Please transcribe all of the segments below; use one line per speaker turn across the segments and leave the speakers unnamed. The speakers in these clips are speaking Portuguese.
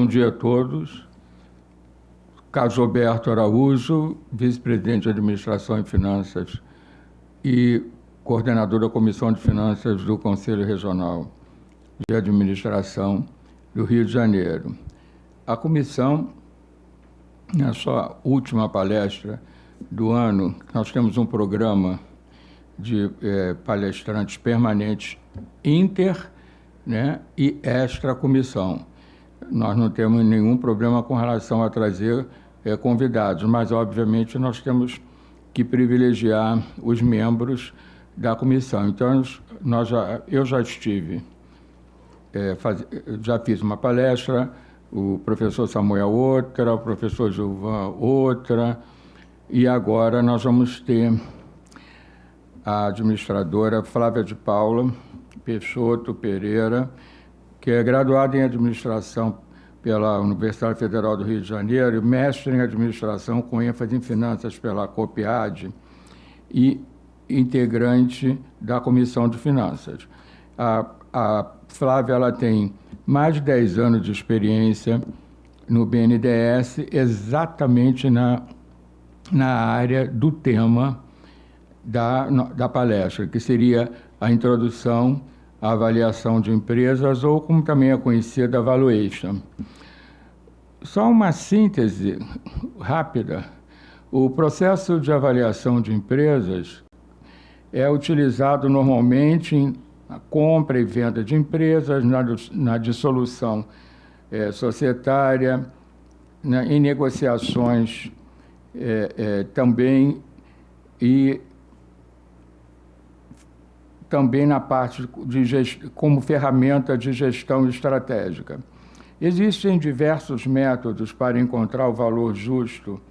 Bom dia a todos. Carlos Roberto Araújo, vice-presidente de Administração e Finanças e coordenador da Comissão de Finanças do Conselho Regional de Administração do Rio de Janeiro. A comissão, na sua última palestra do ano, nós temos um programa de palestrantes permanentes inter, né, e extra-comissão. Nós não temos nenhum problema com relação a trazer convidados, mas, obviamente, nós temos que privilegiar os membros da comissão. Então, eu já estive, já fiz uma palestra, o professor Samuel outra, o professor Gilvan outra, e agora nós vamos ter a administradora Flávia de Paula Peixoto Pereira, que é graduada em administração pela Universidade Federal do Rio de Janeiro, mestre em administração com ênfase em finanças pela COPIAD e integrante da Comissão de Finanças. A Flávia ela tem mais de 10 anos de experiência no BNDES, exatamente na área do tema da palestra, que seria a introdução à avaliação de empresas, ou como também é conhecida, a valuation. Só uma síntese rápida. O processo de avaliação de empresas é utilizado normalmente em compra e venda de empresas, na dissolução societária, em negociações também, e também na parte como ferramenta de gestão estratégica. Existem diversos métodos para encontrar o valor justo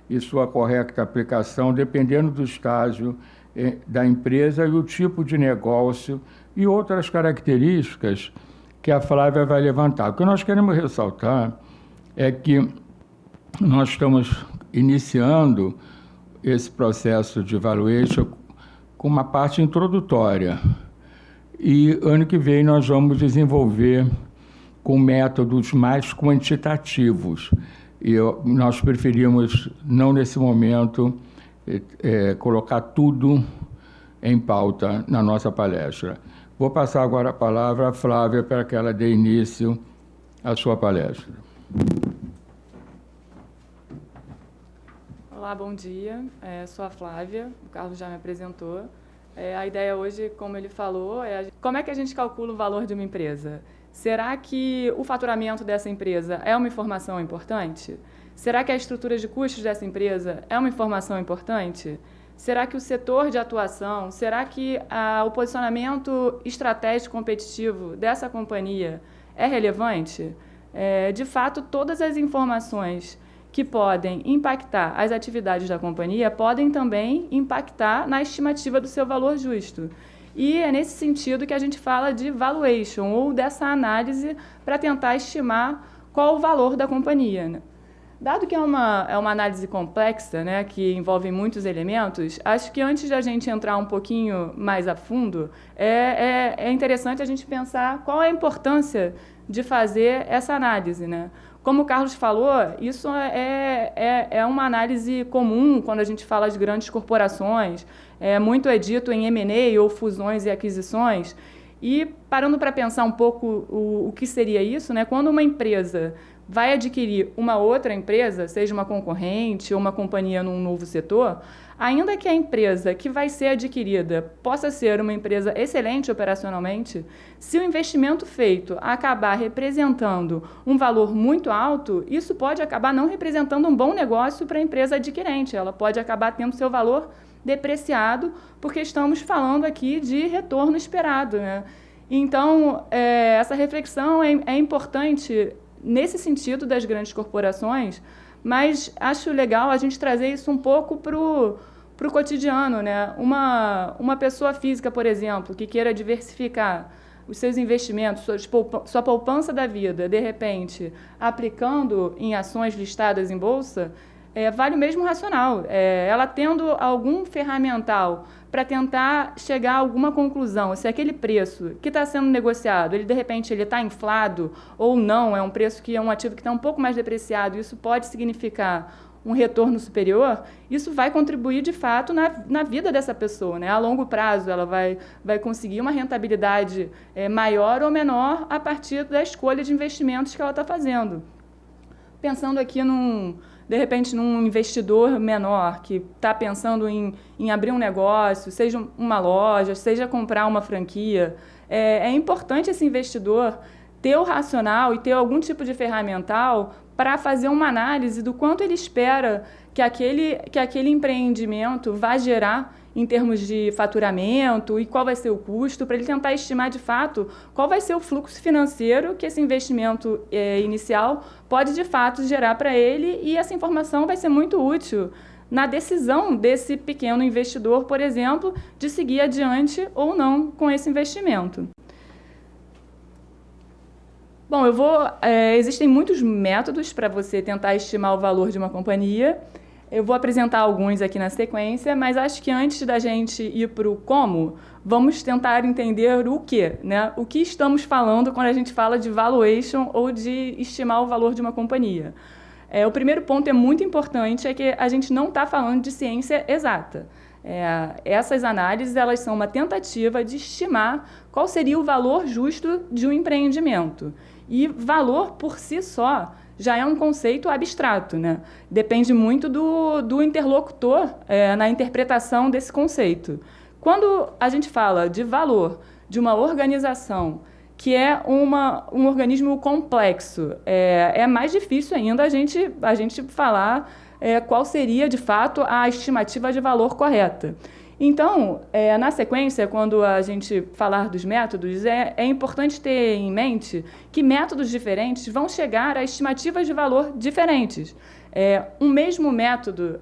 e sua correta aplicação, dependendo do estágio da empresa e o tipo de negócio e outras características que a Flávia vai levantar. O que nós queremos ressaltar é que nós estamos iniciando esse processo de valuation com uma parte introdutória. E ano que vem nós vamos desenvolver com métodos mais quantitativos. E nós preferimos, não nesse momento, colocar tudo em pauta na nossa palestra. Vou passar agora a palavra à Flávia para que ela dê início à sua palestra.
Olá, bom dia. Sou a Flávia, o Carlos já me apresentou. A ideia hoje, como ele falou, como é que a gente calcula o valor de uma empresa? Será que o faturamento dessa empresa é uma informação importante? Será que a estrutura de custos dessa empresa é uma informação importante? Será que o setor de atuação, será que o posicionamento estratégico competitivo dessa companhia é relevante? De fato, todas as informações que podem impactar as atividades da companhia podem também impactar na estimativa do seu valor justo. E é nesse sentido que a gente fala de valuation, ou dessa análise para tentar estimar qual o valor da companhia, né? Dado que é uma análise complexa, né, que envolve muitos elementos, acho que antes da gente entrar um pouquinho mais a fundo, é interessante a gente pensar qual é a importância de fazer essa análise, né? Como o Carlos falou, isso é uma análise comum quando a gente fala de grandes corporações, muito é dito em M&A, ou fusões e aquisições, e parando para pensar um pouco o que seria isso, né? Quando uma empresa vai adquirir uma outra empresa, seja uma concorrente ou uma companhia num novo setor, ainda que a empresa que vai ser adquirida possa ser uma empresa excelente operacionalmente, se o investimento feito acabar representando um valor muito alto, isso pode acabar não representando um bom negócio para a empresa adquirente. Ela pode acabar tendo seu valor depreciado, porque estamos falando aqui de retorno esperado, né? Então, essa reflexão é importante nesse sentido das grandes corporações, mas acho legal a gente trazer isso um pouco para o cotidiano, né? Uma pessoa física, por exemplo, que queira diversificar os seus investimentos, sua poupança da vida, de repente, aplicando em ações listadas em bolsa, vale o mesmo racional. Ela tendo algum ferramental para tentar chegar a alguma conclusão, se aquele preço que está sendo negociado, ele de repente ele está inflado ou não, é um preço que é um ativo que está um pouco mais depreciado, isso pode significar um retorno superior, isso vai contribuir de fato na vida dessa pessoa, né? A longo prazo ela vai conseguir uma rentabilidade maior ou menor a partir da escolha de investimentos que ela está fazendo. Pensando aqui de repente, num investidor menor que está pensando em abrir um negócio, seja uma loja, seja comprar uma franquia, é importante esse investidor ter o racional e ter algum tipo de ferramental para fazer uma análise do quanto ele espera que aquele empreendimento vai gerar em termos de faturamento e qual vai ser o custo, para ele tentar estimar de fato qual vai ser o fluxo financeiro que esse investimento inicial pode de fato gerar para ele, e essa informação vai ser muito útil na decisão desse pequeno investidor, por exemplo, de seguir adiante ou não com esse investimento. Bom, existem muitos métodos para você tentar estimar o valor de uma companhia. Eu vou apresentar alguns aqui na sequência, mas acho que antes da gente ir para o como, vamos tentar entender o que, né? O que estamos falando quando a gente fala de valuation ou de estimar o valor de uma companhia. O primeiro ponto é muito importante, é que a gente não está falando de ciência exata. Essas análises elas são uma tentativa de estimar qual seria o valor justo de um empreendimento. E valor, por si só, já é um conceito abstrato, né? Depende muito do interlocutor na interpretação desse conceito. Quando a gente fala de valor de uma organização que é um organismo complexo, é mais difícil ainda a gente falar qual seria, de fato, a estimativa de valor correta. Então, na sequência, quando a gente falar dos métodos, é importante ter em mente que métodos diferentes vão chegar a estimativas de valor diferentes. Um mesmo método,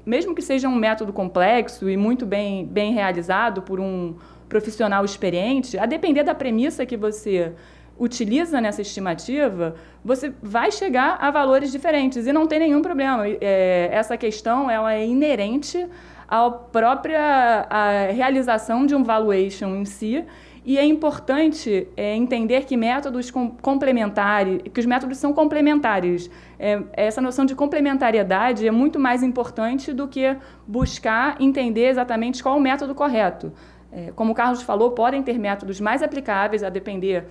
mesmo que seja um método complexo e muito bem realizado por um profissional experiente, a depender da premissa que você utiliza nessa estimativa, você vai chegar a valores diferentes e não tem nenhum problema. Essa questão ela é inerente à própria realização de um valuation em si, e é importante entender que métodos complementares, que os métodos são complementares. Essa noção de complementariedade é muito mais importante do que buscar entender exatamente qual é o método correto. Como o Carlos falou, podem ter métodos mais aplicáveis a depender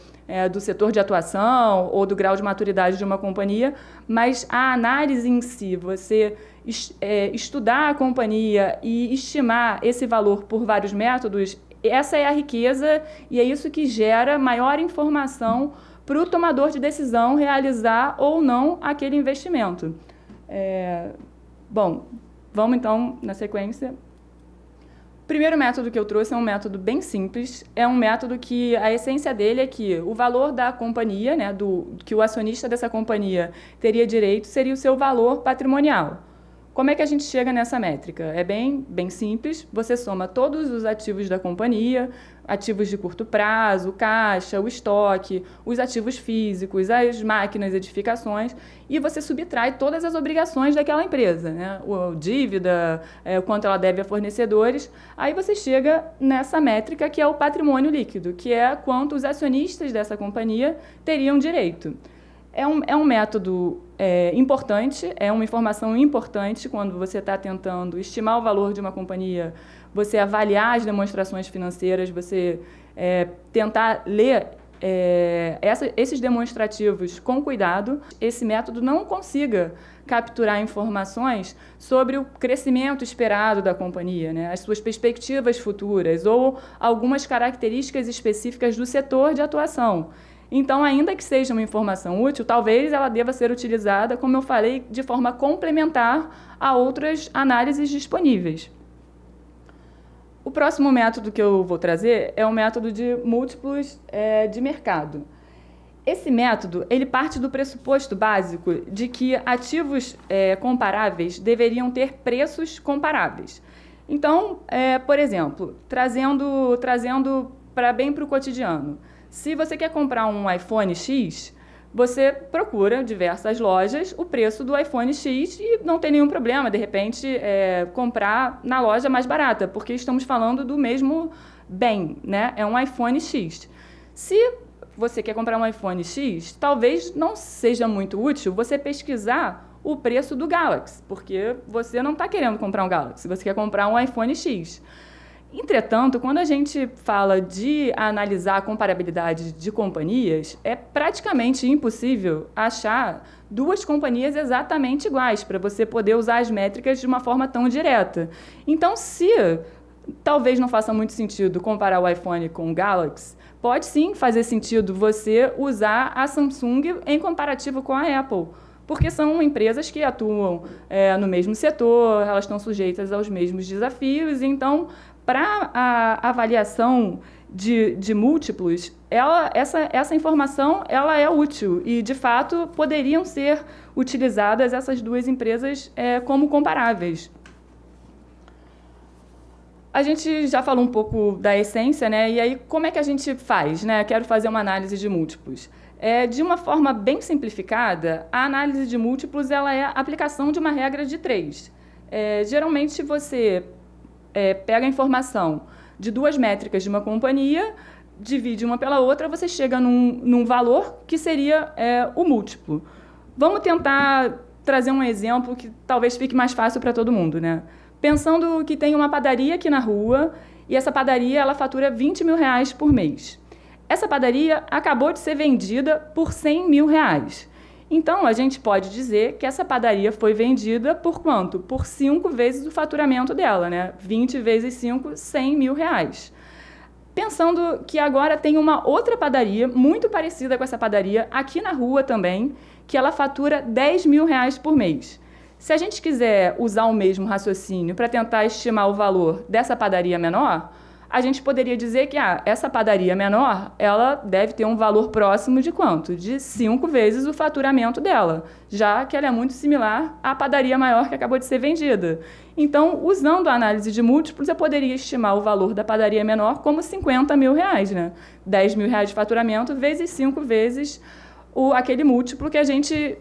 do setor de atuação ou do grau de maturidade de uma companhia, mas a análise em si, você estudar a companhia e estimar esse valor por vários métodos, essa é a riqueza e é isso que gera maior informação para o tomador de decisão realizar ou não aquele investimento. Bom, vamos então na sequência. O primeiro método que eu trouxe é um método bem simples, é um método que a essência dele é que o valor da companhia, né, que o acionista dessa companhia teria direito, seria o seu valor patrimonial. Como é que a gente chega nessa métrica? É bem simples, você soma todos os ativos da companhia, ativos de curto prazo, caixa, o estoque, os ativos físicos, as máquinas, edificações, e você subtrai todas as obrigações daquela empresa, né? A dívida, o quanto ela deve a fornecedores. Aí você chega nessa métrica que é o patrimônio líquido, que é quanto os acionistas dessa companhia teriam direito. É um método importante, é uma informação importante quando você está tentando estimar o valor de uma companhia, você avaliar as demonstrações financeiras, você tentar ler esses demonstrativos com cuidado. Esse método não consiga capturar informações sobre o crescimento esperado da companhia, né, as suas perspectivas futuras ou algumas características específicas do setor de atuação. Então, ainda que seja uma informação útil, talvez ela deva ser utilizada, como eu falei, de forma complementar a outras análises disponíveis. O próximo método que eu vou trazer é o método de múltiplos de mercado. Esse método ele parte do pressuposto básico de que ativos comparáveis deveriam ter preços comparáveis. Então, por exemplo, trazendo bem para o cotidiano, se você quer comprar um iPhone X, você procura diversas lojas o preço do iPhone X e não tem nenhum problema, de repente, comprar na loja mais barata, porque estamos falando do mesmo bem, né? É um iPhone X. Se você quer comprar um iPhone X, talvez não seja muito útil você pesquisar o preço do Galaxy, porque você não está querendo comprar um Galaxy, você quer comprar um iPhone X. Entretanto, quando a gente fala de analisar a comparabilidade de companhias, é praticamente impossível achar duas companhias exatamente iguais para você poder usar as métricas de uma forma tão direta. Então, se talvez não faça muito sentido comparar o iPhone com o Galaxy, pode sim fazer sentido você usar a Samsung em comparativo com a Apple, porque são empresas que atuam no mesmo setor, elas estão sujeitas aos mesmos desafios, então, para a avaliação de múltiplos, essa informação ela é útil e, de fato, poderiam ser utilizadas essas duas empresas como comparáveis. A gente já falou um pouco da essência, né? E aí, como é que a gente faz, né? Quero fazer uma análise de múltiplos. De uma forma bem simplificada, a análise de múltiplos ela é a aplicação de uma regra de 3. Geralmente, você pega a informação de duas métricas de uma companhia, divide uma pela outra, você chega num valor que seria o múltiplo. Vamos tentar trazer um exemplo que talvez fique mais fácil para todo mundo, né? Pensando que tem uma padaria aqui na rua e essa padaria ela fatura R$20 mil por mês. Essa padaria acabou de ser vendida por R$100 mil. Então, a gente pode dizer que essa padaria foi vendida por quanto? Por 5 vezes o faturamento dela, né? 20 vezes 5, R$100 mil. Pensando que agora tem uma outra padaria, muito parecida com essa padaria, aqui na rua também, que ela fatura R$10 mil por mês. Se a gente quiser usar o mesmo raciocínio para tentar estimar o valor dessa padaria menor, a gente poderia dizer que essa padaria menor ela deve ter um valor próximo de quanto? De 5 vezes o faturamento dela, já que ela é muito similar à padaria maior que acabou de ser vendida. Então, usando a análise de múltiplos, eu poderia estimar o valor da padaria menor como R$50 mil, né? R$10 mil de faturamento vezes 5 vezes aquele múltiplo que a gente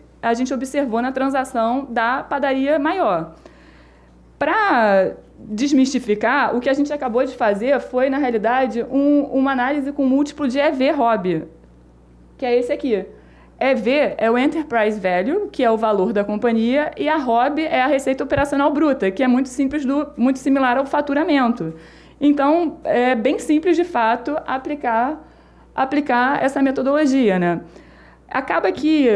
observou na transação da padaria maior. Para desmistificar, o que a gente acabou de fazer foi, na realidade, uma análise com múltiplo de EV/ROB, que é esse aqui. EV é o Enterprise Value, que é o valor da companhia, e a ROB é a receita operacional bruta, que é muito similar ao faturamento. Então, é bem simples, de fato, aplicar essa metodologia, né? Acaba que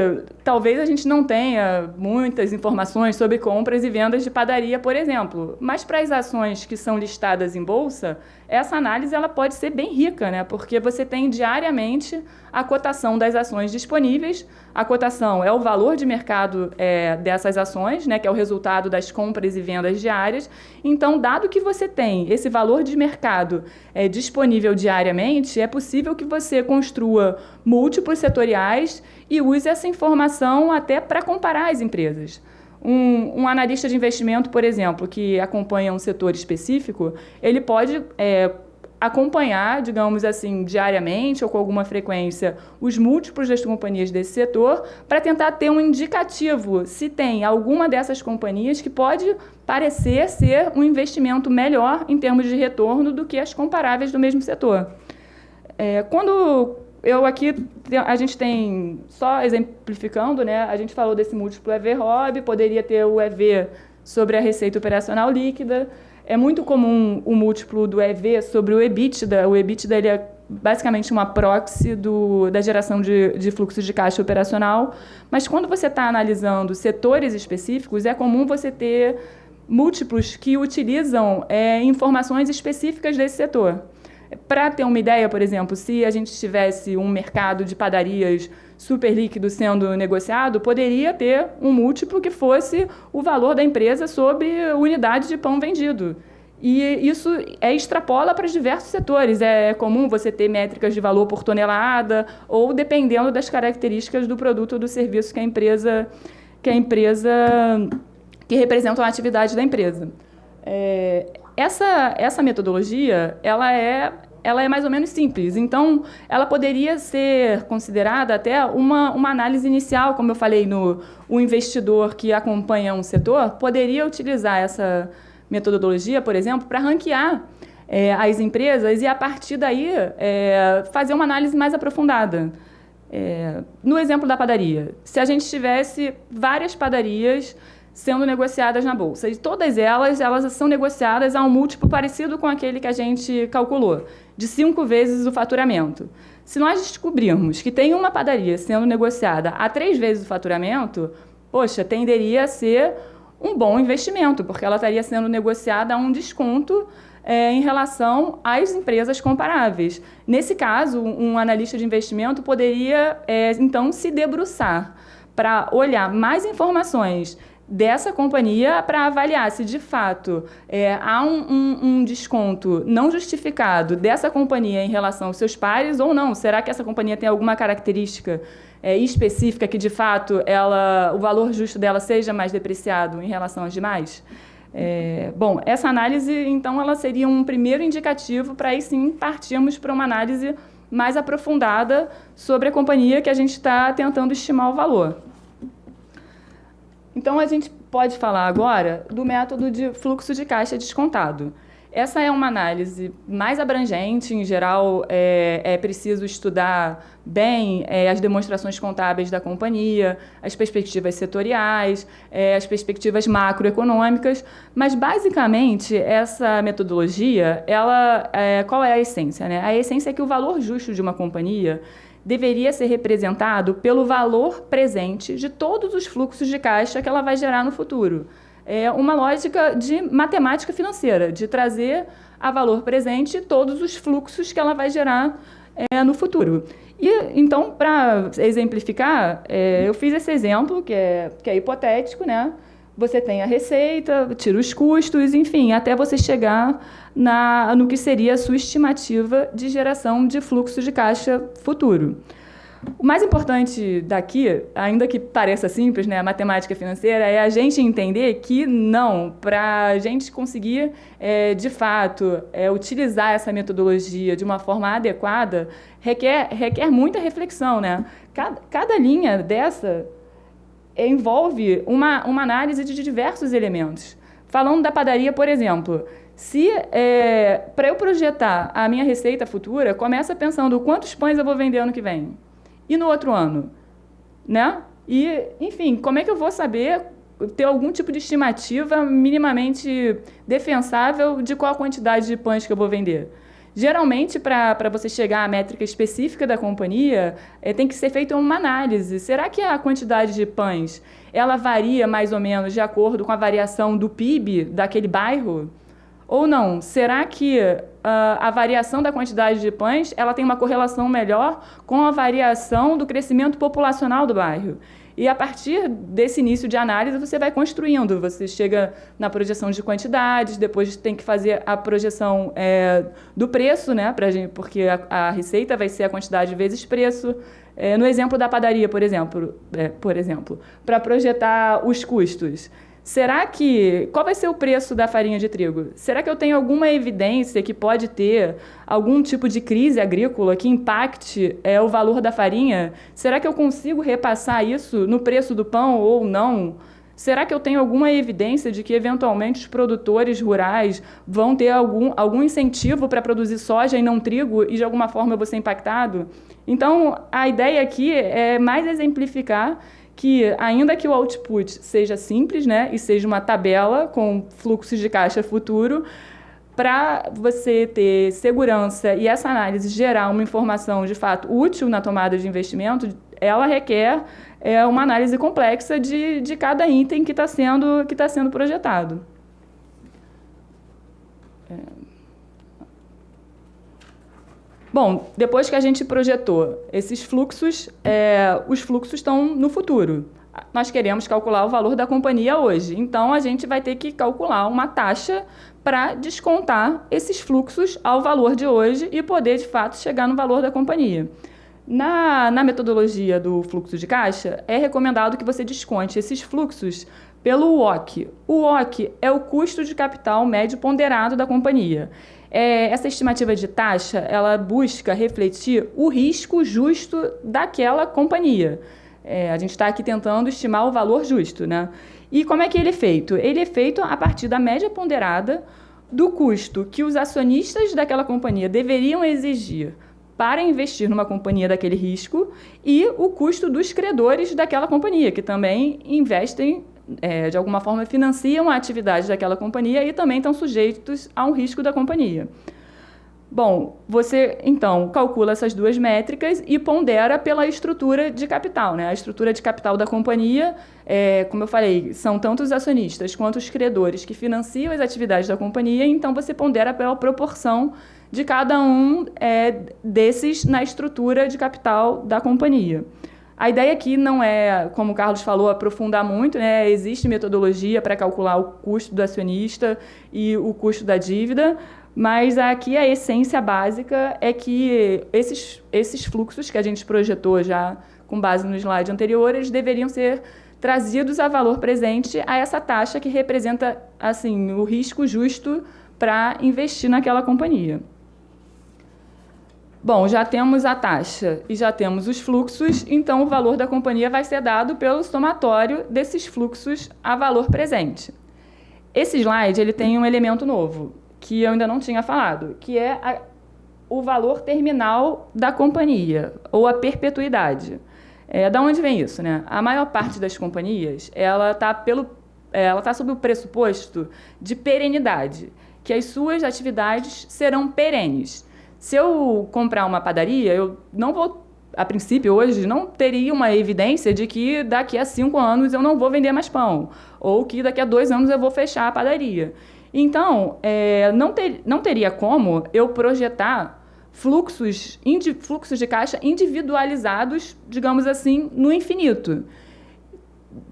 talvez a gente não tenha muitas informações sobre compras e vendas de padaria, por exemplo, mas para as ações que são listadas em bolsa, essa análise ela pode ser bem rica, né? Porque você tem diariamente a cotação das ações disponíveis. A cotação é o valor de mercado dessas ações, né? Que é o resultado das compras e vendas diárias. Então, dado que você tem esse valor de mercado disponível diariamente, é possível que você construa múltiplos setoriais e use essa informação até para comparar as empresas. Um analista de investimento, por exemplo, que acompanha um setor específico, ele pode acompanhar, digamos assim, diariamente ou com alguma frequência, os múltiplos das companhias desse setor para tentar ter um indicativo se tem alguma dessas companhias que pode parecer ser um investimento melhor em termos de retorno do que as comparáveis do mesmo setor. A gente tem, só exemplificando, né, a gente falou desse múltiplo EV/ROB, poderia ter o EV sobre a receita operacional líquida. É muito comum o múltiplo do EV sobre o EBITDA. O EBITDA ele é basicamente uma proxy da geração de fluxo de caixa operacional. Mas quando você está analisando setores específicos, é comum você ter múltiplos que utilizam informações específicas desse setor. Para ter uma ideia, por exemplo, se a gente tivesse um mercado de padarias super líquido sendo negociado, poderia ter um múltiplo que fosse o valor da empresa sobre unidade de pão vendido. E isso extrapola para diversos setores. É comum você ter métricas de valor por tonelada ou dependendo das características do produto ou do serviço que representam a atividade da empresa. Essa metodologia ela é ela é mais ou menos simples. Então, ela poderia ser considerada até uma análise inicial, como eu falei, o investidor que acompanha um setor poderia utilizar essa metodologia, por exemplo, para ranquear as empresas e, a partir daí, fazer uma análise mais aprofundada. No exemplo da padaria, se a gente tivesse várias padarias sendo negociadas na Bolsa, e todas elas são negociadas a um múltiplo parecido com aquele que a gente calculou, de 5 vezes o faturamento. Se nós descobrirmos que tem uma padaria sendo negociada a 3 vezes o faturamento, poxa, tenderia a ser um bom investimento, porque ela estaria sendo negociada a um desconto em relação às empresas comparáveis. Nesse caso, um analista de investimento poderia, então, se debruçar para olhar mais informações dessa companhia para avaliar se, de fato, há um desconto não justificado dessa companhia em relação aos seus pares ou não. Será que essa companhia tem alguma característica específica que, de fato, o valor justo dela seja mais depreciado em relação às demais? Bom, essa análise, então, ela seria um primeiro indicativo para, aí sim, partirmos para uma análise mais aprofundada sobre a companhia que a gente está tentando estimar o valor. Então, a gente pode falar agora do método de fluxo de caixa descontado. Essa é uma análise mais abrangente. Em geral, é preciso estudar bem as demonstrações contábeis da companhia, as perspectivas setoriais, as perspectivas macroeconômicas, mas, basicamente, essa metodologia, qual é a essência, né? A essência é que o valor justo de uma companhia deveria ser representado pelo valor presente de todos os fluxos de caixa que ela vai gerar no futuro. É uma lógica de matemática financeira, de trazer a valor presente todos os fluxos que ela vai gerar no futuro. E, então, para exemplificar, eu fiz esse exemplo, que é hipotético, né? Você tem a receita, tira os custos, enfim, até você chegar no que seria a sua estimativa de geração de fluxo de caixa futuro. O mais importante daqui, ainda que pareça simples, né, a matemática financeira, é a gente entender que não, para a gente conseguir, de fato, utilizar essa metodologia de uma forma adequada, requer muita reflexão, né? Cada linha dessa envolve uma análise de diversos elementos. Falando da padaria, por exemplo, se para eu projetar a minha receita futura, começa pensando quantos pães eu vou vender ano que vem e no outro ano, né? E, enfim, como é que eu vou saber ter algum tipo de estimativa minimamente defensável de qual a quantidade de pães que eu vou vender? Geralmente, para você chegar à métrica específica da companhia, tem que ser feita uma análise. Será que a quantidade de pães ela varia mais ou menos de acordo com a variação do PIB daquele bairro? Ou não? Será que a variação da quantidade de pães ela tem uma correlação melhor com a variação do crescimento populacional do bairro? E, a partir desse início de análise, você vai construindo. Você chega na projeção de quantidades, depois tem que fazer a projeção do preço, né, porque a receita vai ser a quantidade vezes preço. No exemplo da padaria, por exemplo, para projetar os custos. Qual vai ser o preço da farinha de trigo? Será que eu tenho alguma evidência que pode ter algum tipo de crise agrícola que impacte o valor da farinha? Será que eu consigo repassar isso no preço do pão ou não? Será que eu tenho alguma evidência de que, eventualmente, os produtores rurais vão ter algum incentivo para produzir soja e não trigo e, de alguma forma, eu vou ser impactado? Então, a ideia aqui é mais exemplificar que, ainda que o output seja simples, né, e seja uma tabela com fluxos de caixa futuro, para você ter segurança e essa análise gerar uma informação, de fato, útil na tomada de investimento, ela requer uma análise complexa de cada item que está sendo projetado. Bom, depois que a gente projetou esses fluxos, os fluxos estão no futuro. Nós queremos calcular o valor da companhia hoje. Então, a gente vai ter que calcular uma taxa para descontar esses fluxos ao valor de hoje e poder, de fato, chegar no valor da companhia. Na metodologia do fluxo de caixa, é recomendado que você desconte esses fluxos pelo WOC. O WOC é o custo de capital médio ponderado da companhia. Essa estimativa de taxa, ela busca refletir o risco justo daquela companhia. A gente está aqui tentando estimar o valor justo, né? E como é que ele é feito? Ele é feito a partir da média ponderada do custo que os acionistas daquela companhia deveriam exigir para investir numa companhia daquele risco e o custo dos credores daquela companhia, que também investem, de alguma forma, financiam a atividade daquela companhia e também estão sujeitos a um risco da companhia. Bom, você, então, calcula essas duas métricas e pondera pela estrutura de capital, né? A estrutura de capital da companhia, como eu falei, são tanto os acionistas quanto os credores que financiam as atividades da companhia, então você pondera pela proporção de cada um desses na estrutura de capital da companhia. A ideia aqui não é, como o Carlos falou, aprofundar muito, né? Existe metodologia para calcular o custo do acionista e o custo da dívida, mas aqui a essência básica é que esses fluxos que a gente projetou já com base no slide anterior, eles deveriam ser trazidos a valor presente a essa taxa que representa assim, o risco justo para investir naquela companhia. Bom, já temos a taxa e já temos os fluxos, então o valor da companhia vai ser dado pelo somatório desses fluxos a valor presente. Esse slide ele tem um elemento novo, que eu ainda não tinha falado, que é o valor terminal da companhia, ou a perpetuidade. Da onde vem isso, né? A maior parte das companhias ela está sob o pressuposto de perenidade, que as suas atividades serão perenes. Se eu comprar uma padaria, eu não vou, a princípio, hoje, não teria uma evidência de que daqui a 5 anos eu não vou vender mais pão, ou que daqui a 2 anos eu vou fechar a padaria. Então, não teria como eu projetar fluxos de caixa individualizados, digamos assim, no infinito.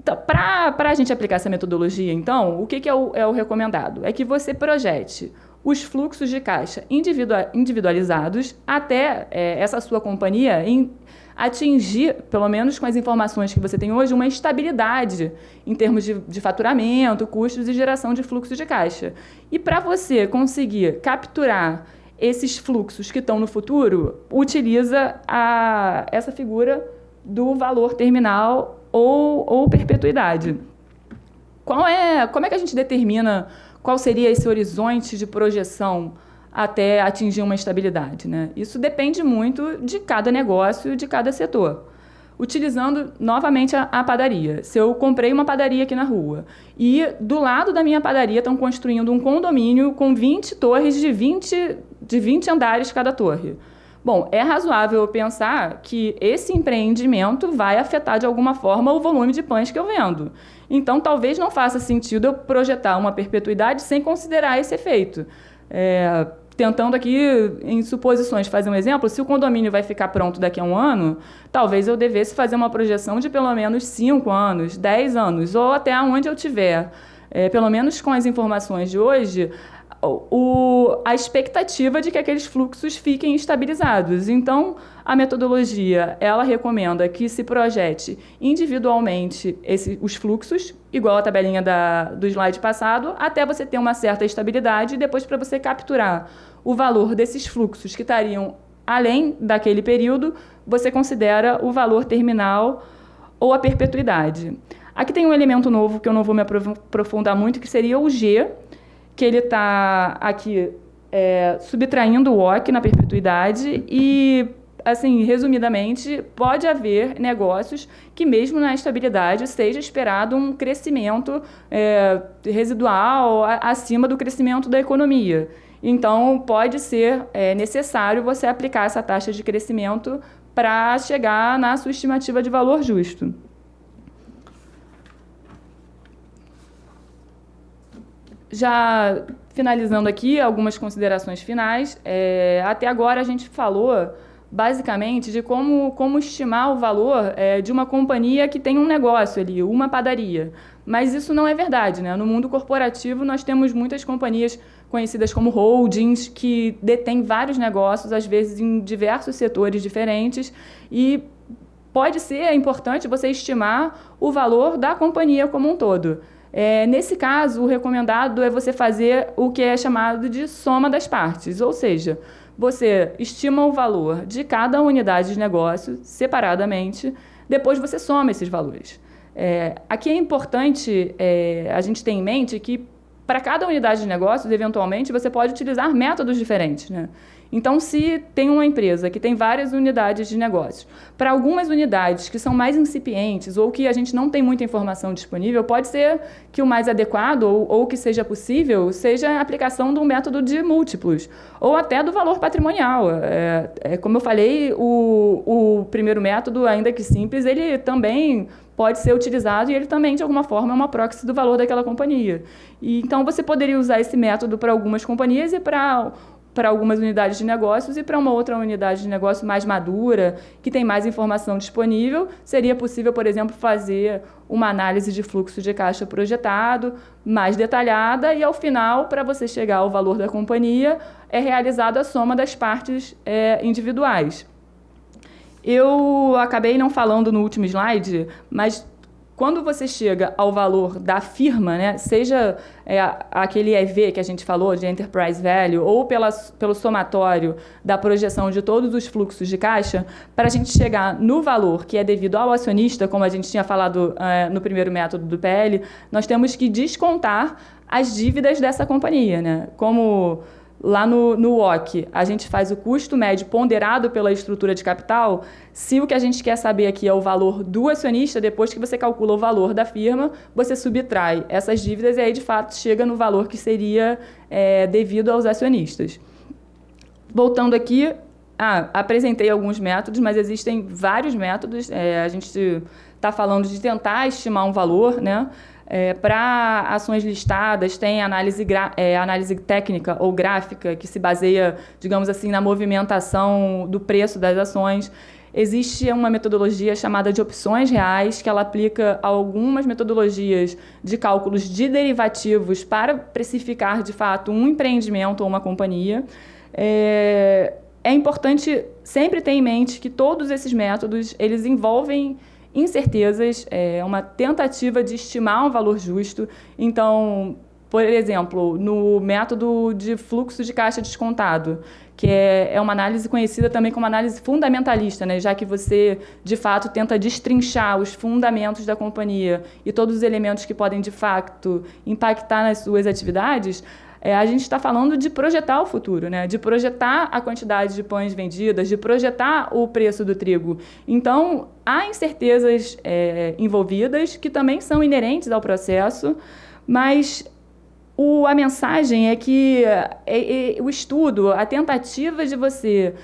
Então, para a gente aplicar essa metodologia, então, o que é o recomendado? É que você projete os fluxos de caixa individualizados até essa sua companhia atingir, pelo menos com as informações que você tem hoje, uma estabilidade em termos de faturamento, custos e geração de fluxo de caixa. E para você conseguir capturar esses fluxos que estão no futuro, utiliza essa figura do valor terminal ou perpetuidade. Como é que a gente determina qual seria esse horizonte de projeção até atingir uma estabilidade, né? Isso depende muito de cada negócio, de cada setor. Utilizando novamente a padaria. Se eu comprei uma padaria aqui na rua e do lado da minha padaria estão construindo um condomínio com 20 torres de 20 andares cada torre. Bom, é razoável pensar que esse empreendimento vai afetar de alguma forma o volume de pães que eu vendo. Então, talvez não faça sentido eu projetar uma perpetuidade sem considerar esse efeito. Tentando aqui, em suposições, fazer um exemplo, se o condomínio vai ficar pronto daqui a 1 ano, talvez eu devesse fazer uma projeção de pelo menos 5 anos, 10 anos, ou até onde eu tiver. Pelo menos com as informações de hoje, a expectativa de que aqueles fluxos fiquem estabilizados. Então, a metodologia ela recomenda que se projete individualmente os fluxos, igual a tabelinha do slide passado, até você ter uma certa estabilidade e depois para você capturar o valor desses fluxos que estariam além daquele período, você considera o valor terminal ou a perpetuidade. Aqui tem um elemento novo que eu não vou me aprofundar muito, que seria o G, que ele está aqui subtraindo o OC na perpetuidade e, assim, resumidamente, pode haver negócios que, mesmo na estabilidade, seja esperado um crescimento residual acima do crescimento da economia. Então, pode ser necessário você aplicar essa taxa de crescimento para chegar na sua estimativa de valor justo. Já finalizando aqui, algumas considerações finais. Até agora a gente falou, basicamente, de como estimar o valor de uma companhia que tem um negócio ali, uma padaria. Mas isso não é verdade, né? No mundo corporativo, nós temos muitas companhias conhecidas como holdings, que detêm vários negócios, às vezes em diversos setores diferentes, e pode ser importante você estimar o valor da companhia como um todo. Nesse caso, o recomendado é você fazer o que é chamado de soma das partes, ou seja, você estima o valor de cada unidade de negócio separadamente, depois você soma esses valores. Aqui é importante a gente ter em mente que, para cada unidade de negócios, eventualmente, você pode utilizar métodos diferentes, né? Então, se tem uma empresa que tem várias unidades de negócios, para algumas unidades que são mais incipientes ou que a gente não tem muita informação disponível, pode ser que o mais adequado ou que seja possível seja a aplicação de um método de múltiplos ou até do valor patrimonial. Como eu falei, o primeiro método, ainda que simples, ele também pode ser utilizado e ele também, de alguma forma, é uma proxy do valor daquela companhia. Então, você poderia usar esse método para algumas companhias e para algumas unidades de negócios, e para uma outra unidade de negócio mais madura, que tem mais informação disponível, seria possível, por exemplo, fazer uma análise de fluxo de caixa projetado, mais detalhada, e, ao final, para você chegar ao valor da companhia, é realizada a soma das partes individuais. Eu acabei não falando no último slide, mas quando você chega ao valor da firma, né, seja aquele EV que a gente falou, de Enterprise Value, ou pelo somatório da projeção de todos os fluxos de caixa, para a gente chegar no valor que é devido ao acionista, como a gente tinha falado no primeiro método do PL, nós temos que descontar as dívidas dessa companhia, né? Como lá no WOC, a gente faz o custo médio ponderado pela estrutura de capital. Se o que a gente quer saber aqui é o valor do acionista, depois que você calcula o valor da firma, você subtrai essas dívidas e aí, de fato, chega no valor que seria devido aos acionistas. Voltando aqui, apresentei alguns métodos, mas existem vários métodos. A gente está falando de tentar estimar um valor, né? Para ações listadas, tem análise técnica ou gráfica, que se baseia, digamos assim, na movimentação do preço das ações. Existe uma metodologia chamada de opções reais, que ela aplica algumas metodologias de cálculos de derivativos para precificar, de fato, um empreendimento ou uma companhia. É importante sempre ter em mente que todos esses métodos, eles envolvem incertezas, uma tentativa de estimar um valor justo. Então, por exemplo, no método de fluxo de caixa descontado, que é uma análise conhecida também como análise fundamentalista, né? Já que você, de fato, tenta destrinchar os fundamentos da companhia e todos os elementos que podem, de fato, impactar nas suas atividades. A gente está falando de projetar o futuro, né? De projetar a quantidade de pães vendidas, de projetar o preço do trigo. Então, há incertezas envolvidas que também são inerentes ao processo, mas a mensagem é que o estudo, a tentativa de você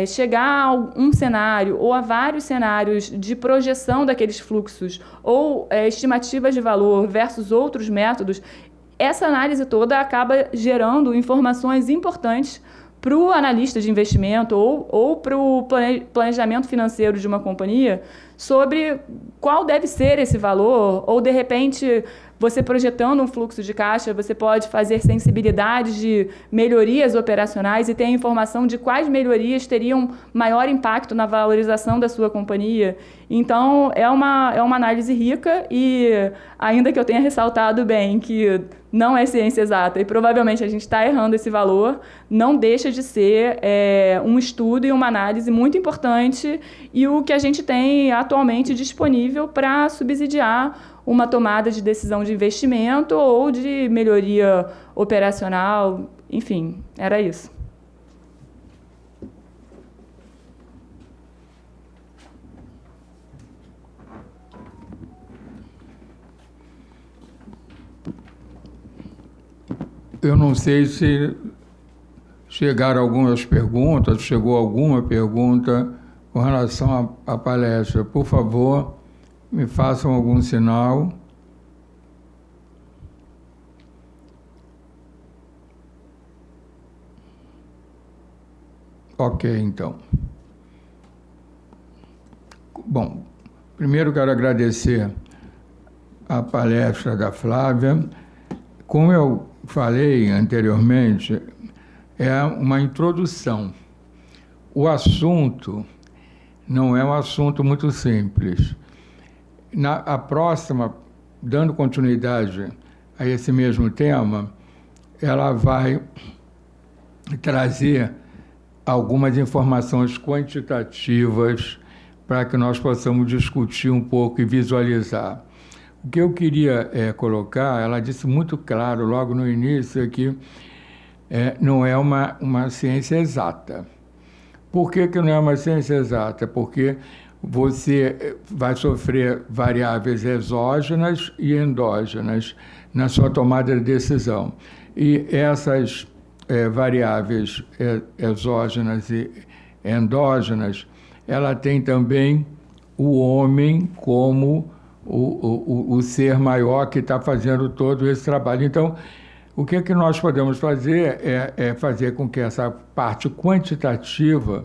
chegar a um cenário ou a vários cenários de projeção daqueles fluxos ou estimativas de valor versus outros métodos, essa análise toda acaba gerando informações importantes para o analista de investimento ou para o planejamento financeiro de uma companhia sobre qual deve ser esse valor, ou, de repente, você projetando um fluxo de caixa, você pode fazer sensibilidades de melhorias operacionais e ter a informação de quais melhorias teriam maior impacto na valorização da sua companhia. Então, é uma análise rica e, ainda que eu tenha ressaltado bem que não é ciência exata e provavelmente a gente está errando esse valor, não deixa de ser um estudo e uma análise muito importante e o que a gente tem atualmente disponível para subsidiar uma tomada de decisão de investimento ou de melhoria operacional. Enfim, era isso.
Eu não sei se chegaram algumas perguntas, chegou alguma pergunta com relação à palestra. Por favor, me façam algum sinal. Ok, então. Bom, primeiro quero agradecer a palestra da Flávia. Como eu falei anteriormente, é uma introdução. O assunto não é um assunto muito simples. A próxima dando continuidade a esse mesmo tema, ela vai trazer algumas informações quantitativas para que nós possamos discutir um pouco e visualizar. O que eu queria colocar, ela disse muito claro logo no início, é que não é uma ciência exata. Por que não é uma ciência exata? Porque você vai sofrer variáveis exógenas e endógenas na sua tomada de decisão. E essas variáveis exógenas e endógenas, ela tem também o homem como o ser maior que está fazendo todo esse trabalho. Então, o que nós podemos fazer é fazer com que essa parte quantitativa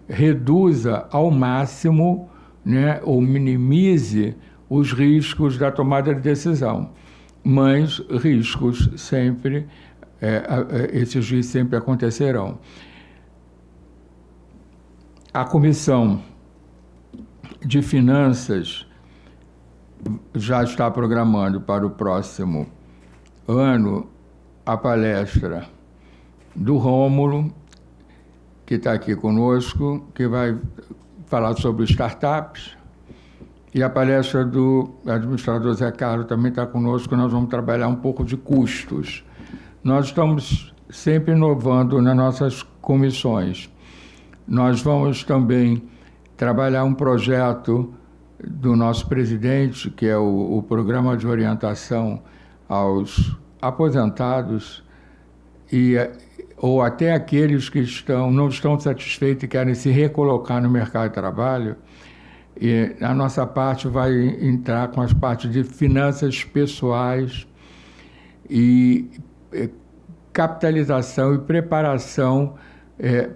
reduza ao máximo, né, ou minimize os riscos da tomada de decisão. Mas riscos sempre, esses riscos sempre acontecerão. A Comissão de Finanças já está programando para o próximo ano a palestra do Rômulo, que está aqui conosco, que vai falar sobre startups, e a palestra do administrador Zé Carlos também está conosco. Nós vamos trabalhar um pouco de custos. Nós estamos sempre inovando nas nossas comissões. Nós vamos também trabalhar um projeto do nosso presidente, que é o Programa de Orientação aos Aposentados, ou até aqueles que não estão satisfeitos e querem se recolocar no mercado de trabalho. E a nossa parte vai entrar com as partes de finanças pessoais e capitalização e preparação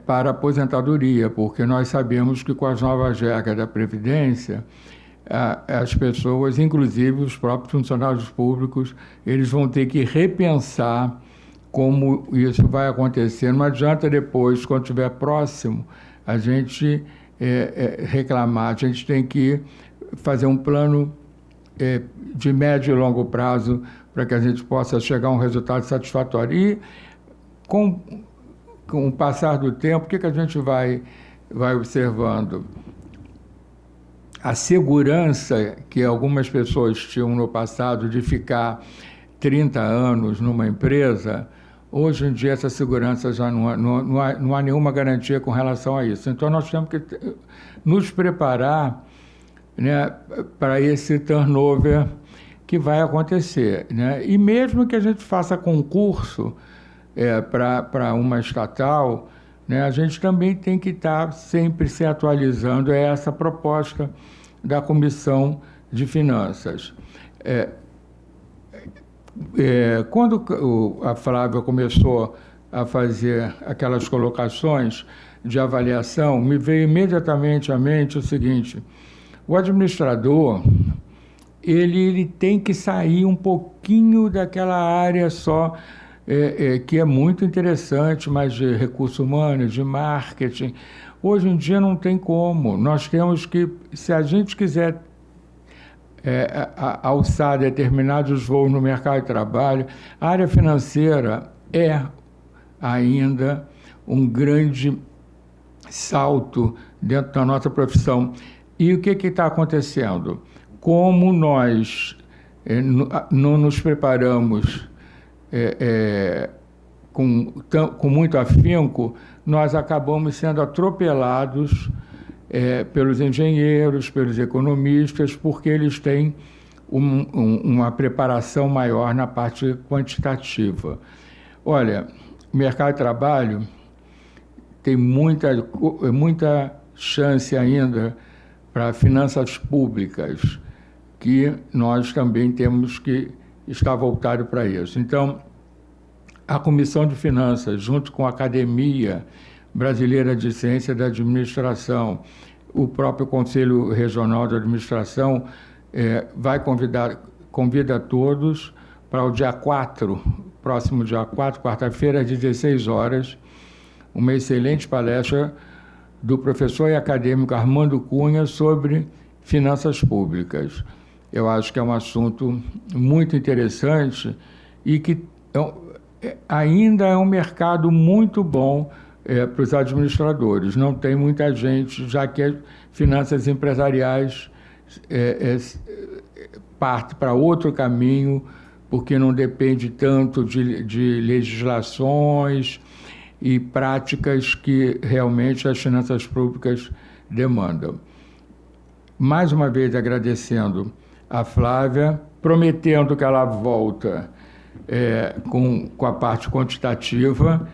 para a aposentadoria, porque nós sabemos que com as novas regras da Previdência, as pessoas, inclusive os próprios funcionários públicos, eles vão ter que repensar como isso vai acontecer. Não adianta depois, quando estiver próximo, a gente reclamar. A gente tem que fazer um plano de médio e longo prazo para que a gente possa chegar a um resultado satisfatório. E com o passar do tempo, o que a gente vai observando? A segurança que algumas pessoas tinham no passado de ficar 30 anos numa empresa, hoje em dia essa segurança já não há nenhuma garantia com relação a isso. Então nós temos que nos preparar, né, para esse turnover que vai acontecer, né? E mesmo que a gente faça concurso para uma estatal, né, a gente também tem que estar sempre se atualizando. É essa a proposta da Comissão de Finanças. Quando a Flávia começou a fazer aquelas colocações de avaliação, me veio imediatamente à mente o seguinte: o administrador ele tem que sair um pouquinho daquela área só, que é muito interessante, mas de recursos humanos, de marketing. Hoje em dia não tem como. Nós temos que, se a gente quiser alçar determinados voos no mercado de trabalho, a área financeira é ainda um grande salto dentro da nossa profissão. E o que está acontecendo? Como nós não nos preparamos com muito afinco, nós acabamos sendo atropelados pelos engenheiros, pelos economistas, porque eles têm uma preparação maior na parte quantitativa. Olha, o mercado de trabalho tem muita chance ainda para finanças públicas, que nós também temos que estar voltado para isso. Então, a Comissão de Finanças, junto com a Academia Brasileira de Ciência da Administração, o próprio Conselho Regional de Administração, convida todos para o dia 4, próximo dia 4, quarta-feira, às 16 horas, uma excelente palestra do professor e acadêmico Armando Cunha sobre finanças públicas. Eu acho que é um assunto muito interessante e que ainda é um mercado muito bom para os administradores. Não tem muita gente, já que as finanças empresariais parte para outro caminho, porque não depende tanto de legislações e práticas que realmente as finanças públicas demandam. Mais uma vez agradecendo a Flávia, prometendo que ela volta com a parte quantitativa.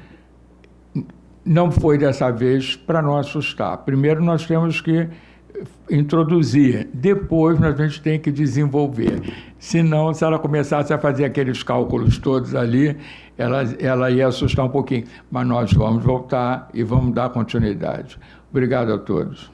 Não foi dessa vez para não assustar. Primeiro nós temos que introduzir, depois a gente tem que desenvolver. Senão, se ela começasse a fazer aqueles cálculos todos ali, ela ia assustar um pouquinho. Mas nós vamos voltar e vamos dar continuidade. Obrigado a todos.